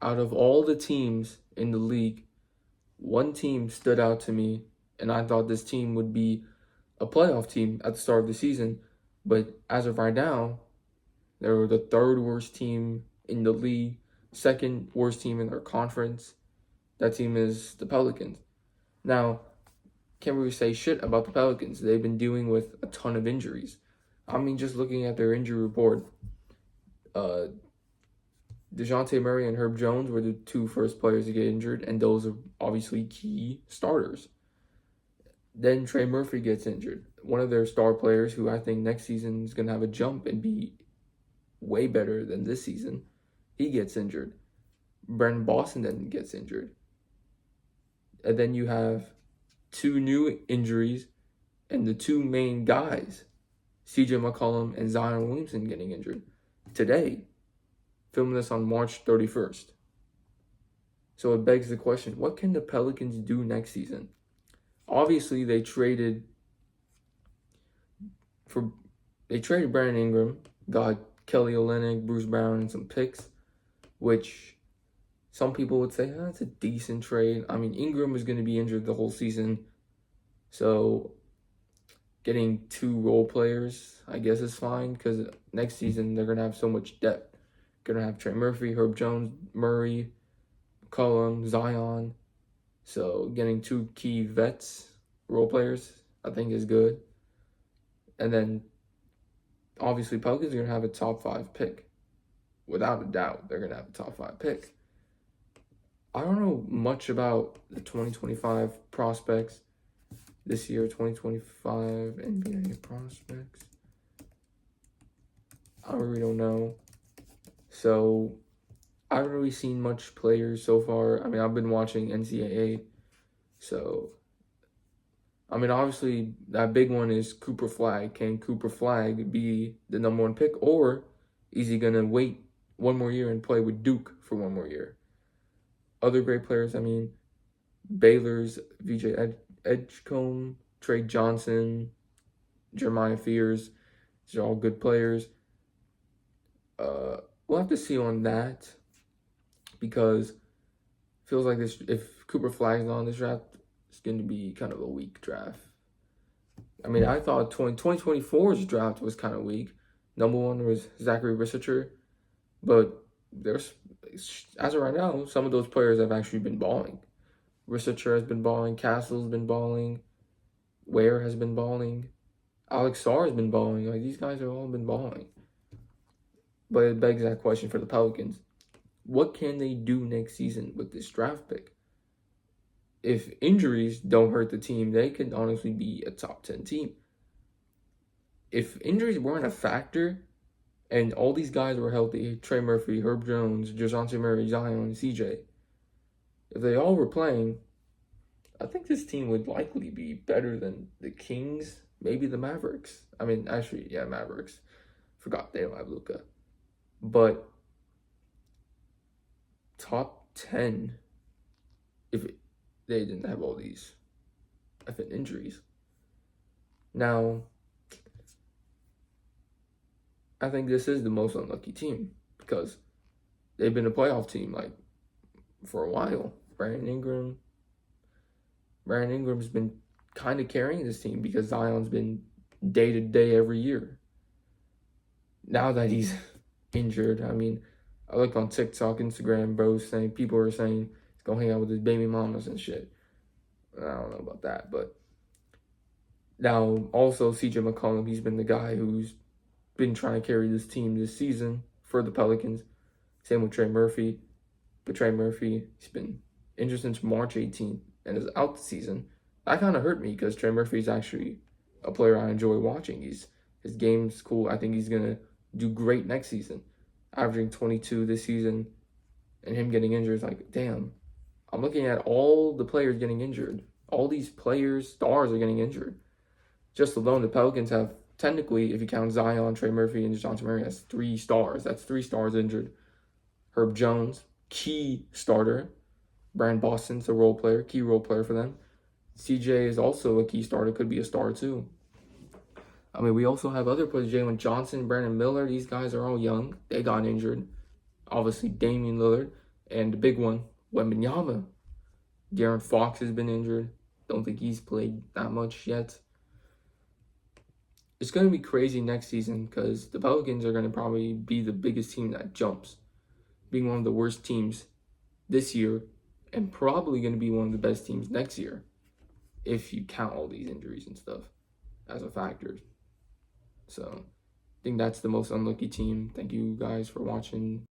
out of all the teams in the league, one team stood out to me, and I thought this team would be a playoff team at the start of the season. But as of right now, they're the third worst team in the league, second worst team in their conference. That team is the Pelicans. Now, can't really say shit about the Pelicans. They've been dealing with a ton of injuries. I mean, just looking at their injury report, uh, DeJounte Murray and Herb Jones were the two first players to get injured, and those are obviously key starters. Then Trey Murphy gets injured, one of their star players who I think next season is going to have a jump and be way better than this season. He gets injured. Brandon Boston then gets injured. And then you have two new injuries and the two main guys, CJ McCollum and Zion Williamson, getting injured today. Filming this on March 31st. So it begs the question, what can the Pelicans do next season? Obviously, they traded Brandon Ingram, got Kelly Olynyk, Bruce Brown, and some picks, which some people would say, that's a decent trade. I mean, Ingram is going to be injured the whole season, so getting two role players, I guess, is fine, because next season they're going to have so much depth. Going to have Trey Murphy, Herb Jones, Murray, McCollum, Zion. So getting two key vets, role players, I think is good. And then, obviously, Pelicans are going to have a top 5 pick. Without a doubt, they're going to have a top 5 pick. I don't know much about the 2025 prospects this year, 2025 NBA prospects. I really don't know. So, I haven't really seen much players so far. I mean, I've been watching NCAA. So, I mean, obviously, that big one is Cooper Flag. Can Cooper Flag be the number 1 pick? Or is he going to wait one more year and play with Duke for one more year? Other great players, I mean, Baylor's VJ Edgecombe, Trey Johnson, Jeremiah Fears. These are all good players. We'll have to see on that, because it feels like this, if Cooper Flag's on this draft, it's going to be kind of a weak draft. I mean, I thought 2024's draft was kind of weak. Number 1 was Zachary Risseter, but there's, as of right now, some of those players have actually been balling. Risseter has been balling, Castle's been balling, Ware has been balling, Alex Sarr has been balling. Like, these guys have all been balling. But it begs that question for the Pelicans. What can they do next season with this draft pick? If injuries don't hurt the team, they could honestly be a top 10 team. If injuries weren't a factor and all these guys were healthy, Trey Murphy, Herb Jones, DeJounte Murray, Zion, CJ, if they all were playing, I think this team would likely be better than the Kings, maybe the Mavericks. I mean, actually, yeah, Mavericks. Forgot they don't have Luka. But top 10, if they didn't have all these effing injuries. Now, I think this is the most unlucky team, because they've been a playoff team like for a while. Brandon Ingram's been kind of carrying this team, because Zion's been day to day every year. Now that he's injured, I mean, I look on TikTok, Instagram, people are saying he's gonna hang out with his baby mamas and shit. I don't know about that, but now also CJ McCollum, he's been the guy who's been trying to carry this team this season for the Pelicans. Same with Trey Murphy. But Trey Murphy, he's been injured since March 18th and is out the season. That kind of hurt me, because Trey Murphy's actually a player I enjoy watching. His game's cool. I think he's going to do great next season. Averaging 22 this season, and him getting injured is like, damn. I'm looking at all the players getting injured. All these players, stars, are getting injured. Just alone, the Pelicans have, technically, if you count Zion, Trey Murphy, and DeJounte Murray, that's 3 stars. That's 3 stars injured. Herb Jones, key starter. Brandon Boston's a role player, key role player for them. CJ is also a key starter, could be a star too. I mean, we also have other players, Jalen Johnson, Brandon Miller. These guys are all young. They got injured. Obviously, Damian Lillard. And the big one, Wembanyama. De'Aaron Fox has been injured. Don't think he's played that much yet. It's going to be crazy next season because the Pelicans are going to probably be the biggest team that jumps, being one of the worst teams this year and probably going to be one of the best teams next year if you count all these injuries and stuff as a factor. So I think that's the most unlucky team. Thank you guys for watching.